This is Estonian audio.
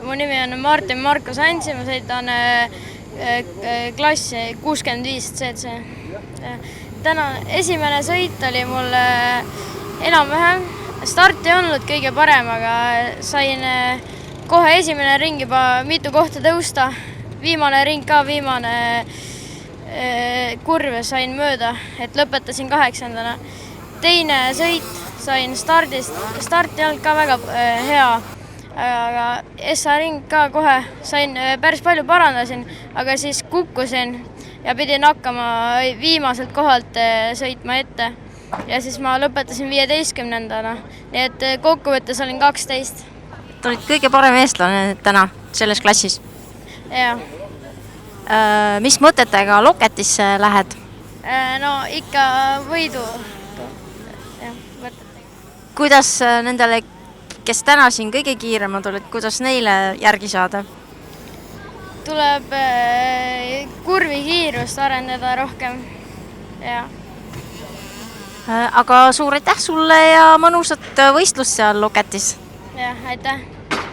Mu nimi on Martin Marko Santsi, ma sõidan klassi 65 CC. Täna esimene sõit oli mul enam-vähem. Start ei olnud kõige parem, aga sain kohe esimene ring juba mitu kohta tõusta. Viimane ring ka, viimane kurve sain mööda, et lõpetasin 8. Teine sõit sain stardist. Start ei olnud ka väga hea, aga SA ring ka kohe sain päris palju parandasin, aga siis kukkusin ja pidin hakkama viimaselt kohalt sõitma ette. Ja siis ma lõpetasin 15. Nii et kokkuvõttes olin 12. Te olid kõige parem eestlane täna selles klassis. Jah. Mis mõtetega Loketisse lähed? No ikka võidu. Kuidas nendele, kes täna siin kõige kiiremad olid, kuidas neile järgi saada? Tuleb kurvi kiirust arendada rohkem. Ja. Aga suur aitäh sulle ja mõnusat võistlust seal Loketis! Jah, aitäh!